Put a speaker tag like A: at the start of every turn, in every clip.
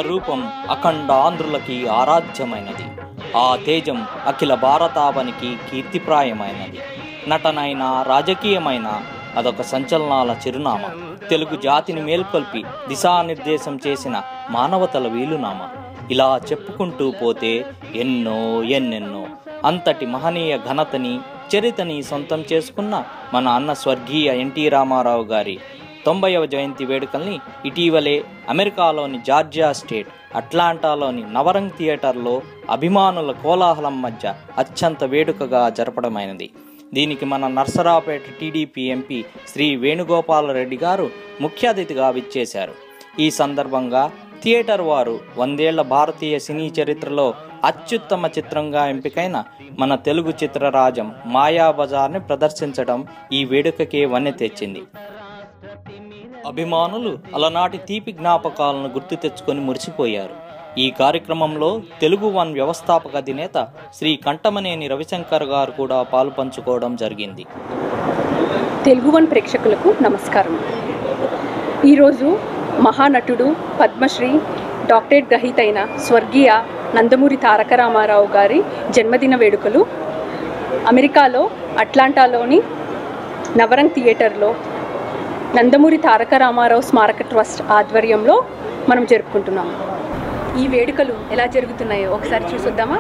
A: రూపం అఖండ ఆంధ్రులకి ఆరాధ్యమైనది. ఆ తేజం అఖిల భారతావనికి కీర్తిప్రాయమైనది. నటనైన రాజకీయమైన అదొక సంచలనాల చిరునామా. తెలుగు జాతిని మేల్కొల్పి దిశానిర్దేశం చేసిన మానవతల వీలునామా. ఇలా చెప్పుకుంటూ పోతే ఎన్నెన్నో అంతటి మహనీయ ఘనతని చరితని సొంతం చేసుకున్న మన అన్న స్వర్గీయ ఎన్టీ రామారావు గారి 90వ జయంతి వేడుకల్ని ఇటీవలే అమెరికాలోని జార్జియా స్టేట్ అట్లాంటాలోని నవరంగ్ థియేటర్లో అభిమానుల కోలాహలం మధ్య అత్యంత వేడుకగా జరపడమైనది. దీనికి మన నర్సరావుపేట టీడీపీ ఎంపీ శ్రీ వేణుగోపాలరెడ్డి గారు ముఖ్య అతిథిగా విచ్చేశారు. ఈ సందర్భంగా థియేటర్ వారు 100 ఏళ్ల భారతీయ సినీ చరిత్రలో అత్యుత్తమ చిత్రంగా ఎంపికైన మన తెలుగు చిత్రరాజం మాయాబజార్ని ప్రదర్శించడం ఈ వేడుకకే వన్నె తెచ్చింది. అభిమానులు అలనాటి తీపి జ్ఞాపకాలను గుర్తు తెచ్చుకొని మురిసిపోయారు. ఈ కార్యక్రమంలో తెలుగు వన్ వ్యవస్థాపక అధినేత శ్రీ కంఠమనేని రవిశంకర్ గారు కూడా పాలు పంచుకోవడం జరిగింది.
B: తెలుగు వన్ ప్రేక్షకులకు నమస్కారం. ఈరోజు మహానటుడు పద్మశ్రీ డాక్టరేట్ గ్రహీత అయిన స్వర్గీయ నందమూరి తారక రామారావు గారి జన్మదిన వేడుకలు అమెరికాలో అట్లాంటాలోని నవరంగ్ థియేటర్లో నందమూరి తారక రామారావు స్మారక ట్రస్ట్ ఆధ్వర్యంలో మనం జరుపుకుంటున్నాము. ఈ వేడుకలు ఎలా జరుగుతున్నాయో ఒకసారి చూసొద్దామా?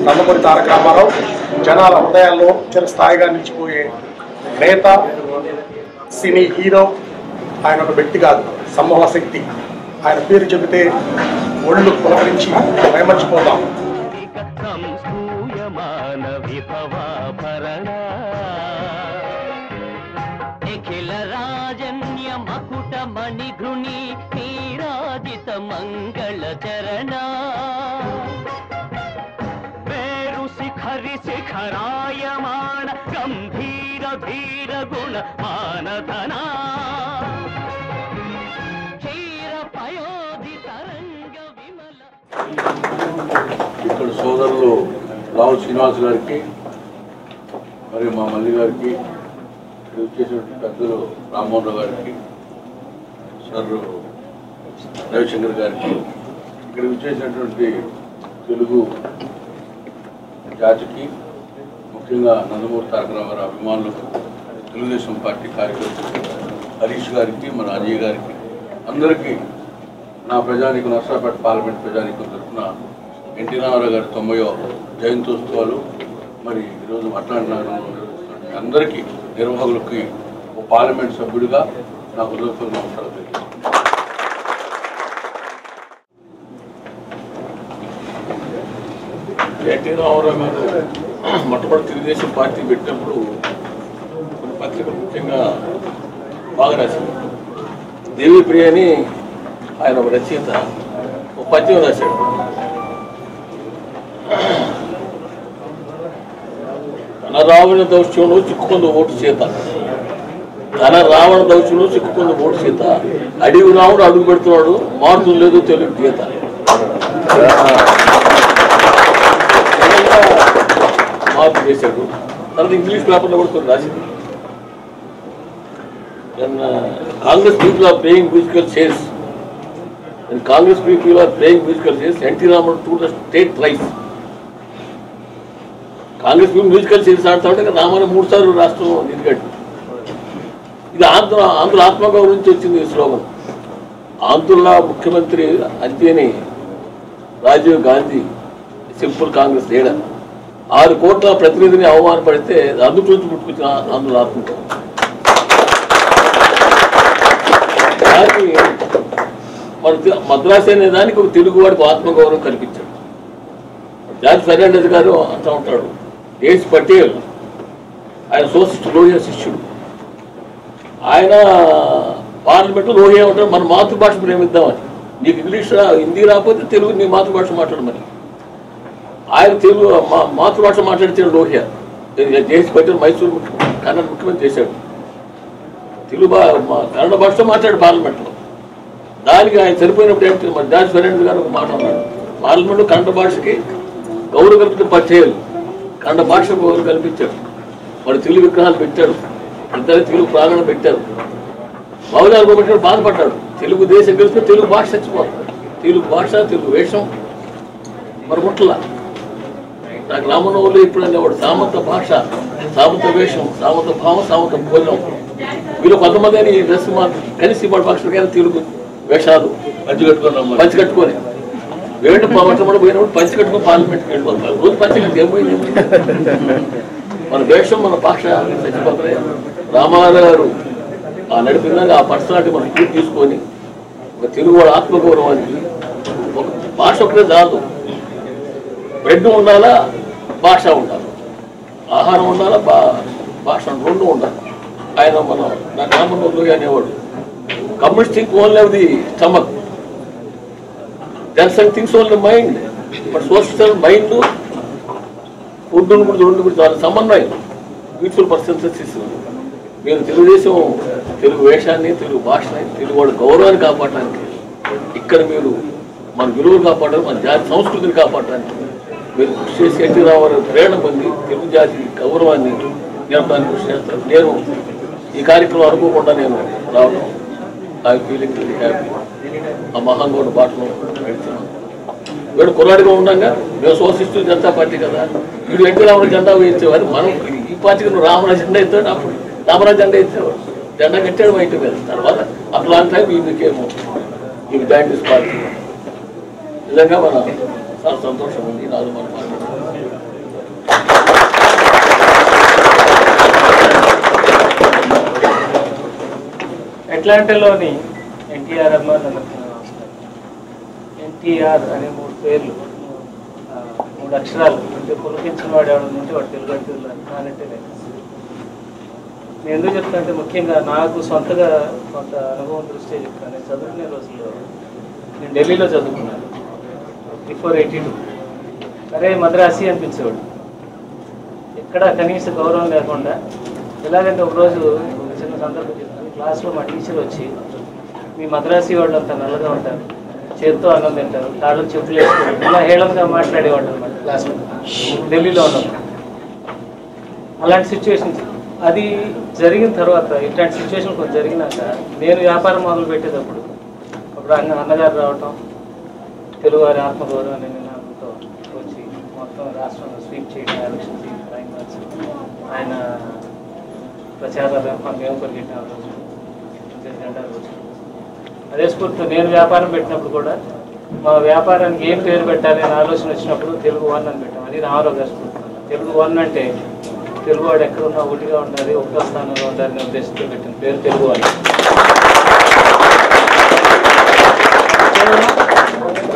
C: నందమూరి తారక రామారావు జనాల హృదయాల్లో చిరస్థాయిగా నిలిచిపోయే నేత, సినీ హీరో. ఆయన ఒక వ్యక్తి కాదు, సమూహ శక్తి. ఆయన పేరు చెబితే ఒళ్ళు పులకరించి మైమర్చిపోతాం.
D: శిఖరాయమాణ గంభీర ధీర గుణ మానధనా క్షీర పయోధి తరంగ విమల.
E: ఇక్కడ సోదరులు రావు శ్రీనివాస్ గారికి మరియు మా మల్లి గారికి, ఇక్కడ వచ్చేసినటువంటి పెద్దలు రామ్మోహన్ రావు గారికి, సర్ రవిశంకర్ గారికి, ఇక్కడ వచ్చేసినటువంటి తెలుగు జాతికి, ముఖ్యంగా నందమూరి తారక రామారావు అభిమానులకు, తెలుగుదేశం పార్టీ కార్యకర్తలకు, హరీష్ గారికి, మన అజయ్ గారికి, అందరికీ నా ప్రజానీకం నర్సరావుపేట పార్లమెంట్ ప్రజానీకం తరఫున ఎన్టీ రామారావు గారి 90వ జయంతోత్సవాలు మరి ఈరోజు అట్లాంటి నగరంలో నిర్వహిస్తున్న అందరికీ, నిర్వాహకులకి ఒక పార్లమెంట్ సభ్యుడిగా నాకు హృదయపూర్వక నమస్కారాలు తెలియజేస్తున్నాను. ఎన్టీ రామారావు గారు మొట్టమొదటి తెలుగుదేశం పార్టీ పెట్టినప్పుడు కొన్ని పత్రికలు ముఖ్యంగా బాగా రాశారు. దేవి ప్రియ అని ఆయన ఒక రచయిత ఒక పద్యం రాశాడు. తన రావణ దౌత్యంలో చిక్కుకుంది ఓటు చేత, తన రావణ దౌత్యంలో చిక్కుకుంది ఓటు చేత, అడివి రావుడు అడుగు పెడుతున్నాడు, మార్పు లేదు తెలుగు గీత. మార్పు చేశాడు. తర్వాత ఇంగ్లీష్ పేపర్లో కూడా కొన్ని రాసింది. Congress people are playing musical chairs, and Congress people are playing musical chairs, N T Rama Rao to the state rise. Congress people musical chairs ఆడుతూ ఉంటే రామారావు 3 సార్లు రాష్ట్రం ఎదిగాడు. ఇది ఆంధ్ర ఆత్మగౌరవం నుంచి వచ్చింది ఈ స్లోగన్. ఆంధ్రుల ముఖ్యమంత్రి అంతేని రాజీవ్ గాంధీ సింపుల్ కాంగ్రెస్ లీడర్ 6 కోట్ల ప్రతినిధిని అవమానపడితే అందుకు నుంచి పుట్టుకొచ్చిన ఆంధ్రుల ఆత్మగౌరవం. దానికి మద్రాసు అనే దానికి ఒక తెలుగు వాడికి ఆత్మగౌరవం కల్పించాడు. జార్జ్ ఫెర్నాండెస్ గారు అంటూ ఉంటాడు, ఏస్ పటేల్ ఆయన సోసిస్ట్ లోహియా శిష్యుడు. ఆయన పార్లమెంట్లో లోహియా ఉంటాడు, మన మాతృభాష ప్రేమిద్దామని. నీకు ఇంగ్లీష్ హిందీ రాకపోతే తెలుగు నీ మాతృభాష మాట్లాడమని. ఆయన తెలుగు మాతృభాష మాట్లాడితే లోహియా చేసి పెట్టారు. మైసూరు కన్నడ ముఖ్యమంత్రి చేశాడు. తెలుగు కన్నడ భాషతో మాట్లాడు పార్లమెంట్లో. దానికి ఆయన సరిపోయినప్పుడు ఏంటి మరి జార్జ్ ఫెర్నాండెస్ గారు ఒక మాట అన్నాడు, పార్లమెంట్లో కన్నడ భాషకి గౌరవ కల్పించడం పచ్చేయాలి. కన్నడ భాష గౌరవం కల్పించాడు. వాడు తెలుగు విగ్రహాలు పెట్టాడు, ఇద్దరు తెలుగు ప్రాంగణం పెట్టారు. మౌలాలు పెట్టాడు, బాధపడ్డాడు. తెలుగు దేశం కలిసి తెలుగు భాష చచ్చిపోతుంది. తెలుగు భాష తెలుగు వేషం మరి ముట్ల నాకు రామనవులు ఇప్పుడు అనేవాడు సామంత భాష, సామంత వేషం, సామంత భావం, సామంత భోజనం. వీళ్ళు కొంతమంది అని డ్రెస్ కలిసి వాడు పక్షులకైనా తెలుగు వేషాలు పంచి కట్టుకొని వేట మొట్టమొదటి పోయినప్పుడు పంచి కట్టుకొని పార్లమెంట్కి వెళ్ళిపోతారు. రోజు పంచి కట్టి ఏమైంది? మన వేషం మన భాష చచ్చిపోతాయి. రామారావు గారు ఆ నడిపినాక ఆ పర్సనాలిటీ మనం పూర్తి తీసుకొని ఒక తెలుగు వాడు ఆత్మగౌరవానికి ఒక భాష ఒకటే చాలు. బ్రెడ్ ఉండాలా, భాష ఉండాలి, ఆహారం ఉండాలా, భాష రెండు ఉండాలి. ఆయన మన నాకు రామనోలు అనేవాడు, communist think only of the stomach, Jan Sangh things only mind. But social mind food కూడా రెండు కూడా చాలా సమన్వయం. Beautiful persons. మీరు తెలుగుదేశం తెలుగు వేషాన్ని, తెలుగు భాషని, తెలుగు వాళ్ళ గౌరవాన్ని కాపాడడానికి, ఇక్కడ మీరు మన విలువలు కాపాడాలి, మన జాతి సంస్కృతిని కాపాడడానికి మీరు కృషి చేసి ఎన్టీ రామారావు ప్రేరణ పొంది తెలుగు జాతి గౌరవాన్ని నిలపడానికి కృషి చేస్తారు. నేను ఈ కార్యక్రమం అనుకోకుండా నేను రావడం ఐ ఫీలింగ్ వెరీ హ్యాపీ. ఆ మహానుభావుడు బాటలో నడుస్తున్నాను. వీడు కుర్రాడిగా ఉండగా మేము సోషలిస్టు జనతా పార్టీ కదా, వీడు ఎన్టీ రామారావు జెండా వేయించేవారు. మనం ఈ పార్టీకి నువ్వు రామరాజు జెండా ఎత్తాడు, అప్పుడు రామరాజు జెండా ఎత్తేవాడు. జెండా కట్టాడు బయట మీద. తర్వాత అట్లాంటి టైం ఈ మీకేమో ఈ జాయిన్ దిస్ పార్టీ. నిజంగా మన చాలా సంతోషం ఉంది. నాలుగు మన
F: అట్లాంటాలోని ఎన్టీఆర్ అభిమానులందరికీ నమస్కారం. ఎన్టీఆర్ అనే 3 పేర్లు, 3 అక్షరాలు అంటే పులకించిన వాడు ఎవరి నుండి వాడు తెలుగు అంటే లేదు. నేను ఎందుకు చెప్తానంటే ముఖ్యంగా నాకు సొంతగా కొంత అనుభవం దృష్ట్యా చెప్తాను. నేను చదువుకునే రోజుల్లో నేను ఢిల్లీలో చదువుకున్నాను బిఫోర్ 82. అరే మద్రాసి అనిపించేవాడు. ఎక్కడ కనీస గౌరవం లేకుండా. ఎలాగంటే ఒకరోజు ఒక చిన్న సందర్భం చెప్తాను. క్లాస్లో మా టీచర్ వచ్చి, మీ మద్రాసి వాళ్ళు అంతా నల్లగా ఉంటారు, చేత్తో అన్నం తింటారు, తాళ్ళకు చెప్పులు వేసుకుంటారు, ఇలా హేళంగా మాట్లాడేవాడు అనమాట క్లాస్లో, ఢిల్లీలో ఉన్నప్పుడు. అలాంటి సిచ్యువేషన్స్ అది జరిగిన తర్వాత, ఇట్లాంటి సిచ్యువేషన్ కొంచెం జరిగినాక నేను వ్యాపారం మొదలు పెట్టేటప్పుడు అప్పుడు అన్నగారు రావటం, తెలుగువారి ఆత్మగౌరవం అనే నినాదంతో వచ్చి మొత్తం రాష్ట్రంలో స్వీప్ చేయడం, ఎలక్షన్ టైం వచ్చి ఆయన ప్రచారాలు మేము పరిగెట్టిన రోజు జెండా రోజు. అదే స్ఫూర్తితో నేను వ్యాపారం పెట్టినప్పుడు కూడా మా వ్యాపారానికి ఏం పేరు పెట్టాలి అని ఆలోచన వచ్చినప్పుడు తెలుగు వన్ అని పెట్టాం. అది రామారావు గారు స్ఫూర్తి. తెలుగు వన్ అంటే తెలుగువాడు ఎక్కడున్నా ఒకటిగా ఉండాలి, ఒకటో స్థానంలో ఉండాలనే ఉద్దేశంతో పెట్టిన పేరు తెలుగు వన్.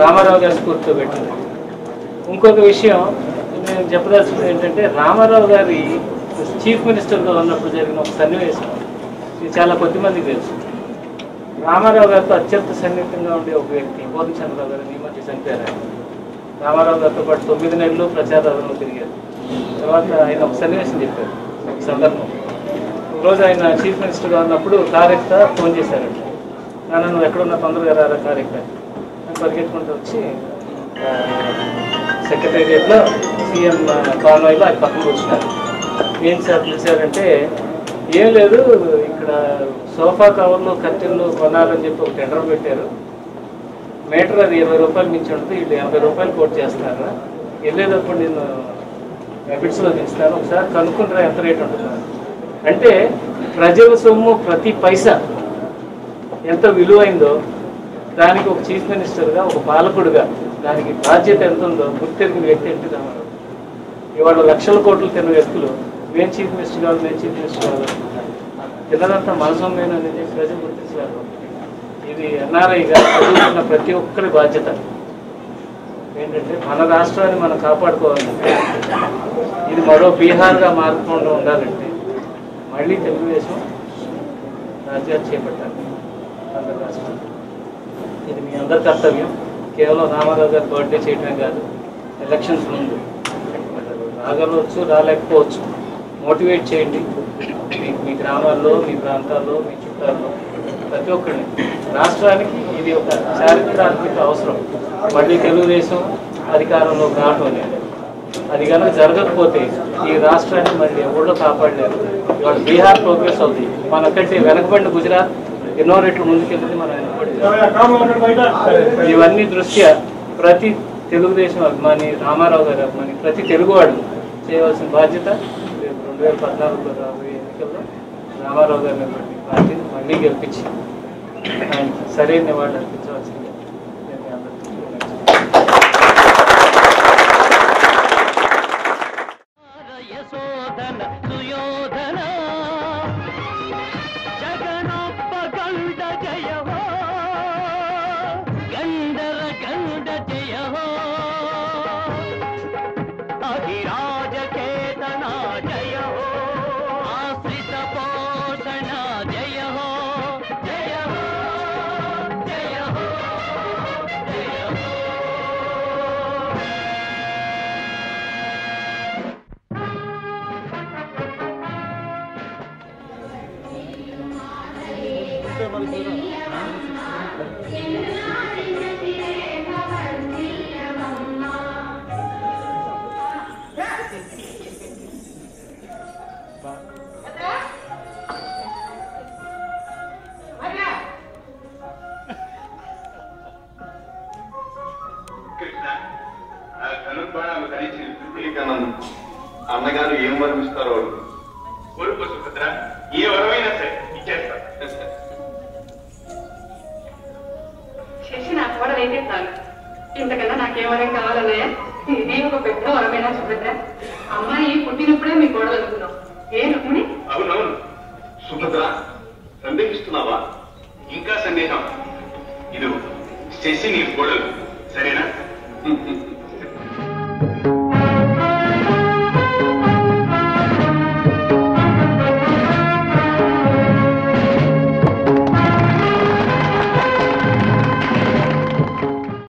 F: రామారావు గారి స్ఫూర్తితో పెట్టింది. ఇంకొక విషయం నేను చెప్పదలుచుకుంది ఏంటంటే, రామారావు గారి చీఫ్ మినిస్టర్గా ఉన్నప్పుడు జరిగిన ఒక సన్నివేశం ఇది చాలా కొద్దిమందికి తెలుసు. రామారావు గారితో అత్యంత సన్నిహితంగా ఉండే ఒక వ్యక్తి బోధచంద్రరావు గారు ఈ మధ్య చనిపోయారు. రామారావు గారితో పాటు 9 నెలలు ప్రచారంలో తిరిగారు. తర్వాత ఆయన ఒక సన్నివేశం చెప్పారు. ఒక సందర్భం, ఒకరోజు ఆయన చీఫ్ మినిస్టర్గా ఉన్నప్పుడు కారెక్తా ఫోన్ చేశారంట, నాన్న నువ్వు ఎక్కడున్నా తొందరగా రారా కారెక్తా అని పరిగెట్టుకుంటూ వచ్చి సెక్రటేరియట్లో సీఎం కాన్వాయ్లో ఆయన పక్కన కూర్చున్నారు. ఏం సార్ పిలిచారంటే, ఏం లేదు ఇక్కడ సోఫా కవర్లు కర్టెన్లు కొనాలని చెప్పి ఒక టెండర్ పెట్టారు, మీటర్ అది 20 రూపాయలు మించి ఉంటుంది, వీళ్ళు 80 రూపాయలు కోట్ చేస్తున్నారు, వెళ్ళేటప్పుడు నేను హ్యాబిట్స్లో దించుతాను, ఒకసారి కనుక్కుంటారా ఎంత రేట్ ఉంటున్నారు అంటే, ప్రజల సొమ్ము ప్రతి పైసా ఎంత విలువైందో దానికి ఒక చీఫ్ మినిస్టర్గా, ఒక పాలకుడుగా దానికి బాధ్యత ఎంత ఉందో గుర్తెరిగిన వ్యక్తి ఎన్టీ రామారావు. ఇవాళ లక్షల కోట్లు తిన్న వ్యక్తులు మేము చీఫ్ మినిస్టర్ కావాలి, మేము చీఫ్ మినిస్టర్ కావాలనుకుంటున్నాను. తిన్నదంతా మన సొమ్మేను అనేది ప్రజలు గుర్తించలేరు. ఇది ఎన్ఆర్ఐగా చదువుతున్న ప్రతి ఒక్కరి బాధ్యత ఏంటంటే, మన రాష్ట్రాన్ని మనం కాపాడుకోవాలంటే, ఇది మరో బీహార్గా మారకుండా ఉండాలంటే మళ్ళీ తెలుగుదేశం రాజ్యాలు చేపట్టాలి ఆంధ్ర రాష్ట్రం. ఇది మీ అందరి కర్తవ్యం. కేవలం రామారావు గారి బర్త్డే చేయడమే కాదు, ఎలక్షన్స్ ముందు రాగలవచ్చు, రాలేకపోవచ్చు. మోటివేట్ చేయండి. మీ గ్రామాల్లో, మీ ప్రాంతాల్లో, మీ చుట్టాల్లో ప్రతి ఒక్కరిని. రాష్ట్రానికి ఇది ఒక చారిత్రాత్మక అవసరం. మళ్ళీ తెలుగుదేశం అధికారంలోకి రావటం లేదు. అది కనుక జరగకపోతే ఈ రాష్ట్రాన్ని మళ్ళీ ఎవరో కాపాడలేరు. ఇవాళ బీహార్ ప్రోగ్రెస్ అవుతుంది, మనకంటే వెనకబడిన గుజరాత్ ఎన్నో రెట్లు ముందుకెళ్తుంది, మనం వెనకబడి. ఇవన్నీ దృష్ట్యా ప్రతి తెలుగుదేశం అభిమాని, రామారావు గారి అభిమాని, ప్రతి తెలుగువాడు చేయవలసిన బాధ్యత 2014లో రాబోయే ఎన్నికల్లో రామారావు గారిని పార్టీని మళ్ళీ గెలిపించి ఆయన సరైన వాళ్ళు అర్పించవలసింది.
D: యశోధన సుయోధన జగనొప్ప గండ జయ హో, గండర గండ జయ హో, అధిరాజ కేతన జయ హో, ఆశ్రిత పోషణ జయ హో, జయ హో, జయ హో, జయ హో.
G: అన్నగారు ఏం వరమిస్తారో కోరుకో సుభద్ర, ఏ వరమైనా సరే ఇచ్చేస్తా.
H: శశి నా కోడలైతే చాలు, ఇంతకన్నా నాకేమరం కావాలన్నయ్య? ఇది ఒక పెద్ద వరమైనా సుభద్ర. అమ్మాయి పుట్టినప్పుడే మీ కోడలు అనుకున్నాం. ఏ రుక్మిణి?
G: అవునవును సుభద్ర, సందేహిస్తున్నావా? ఇంకా సందేహం? ఇది శశి నీ కోడలు, సరేనా?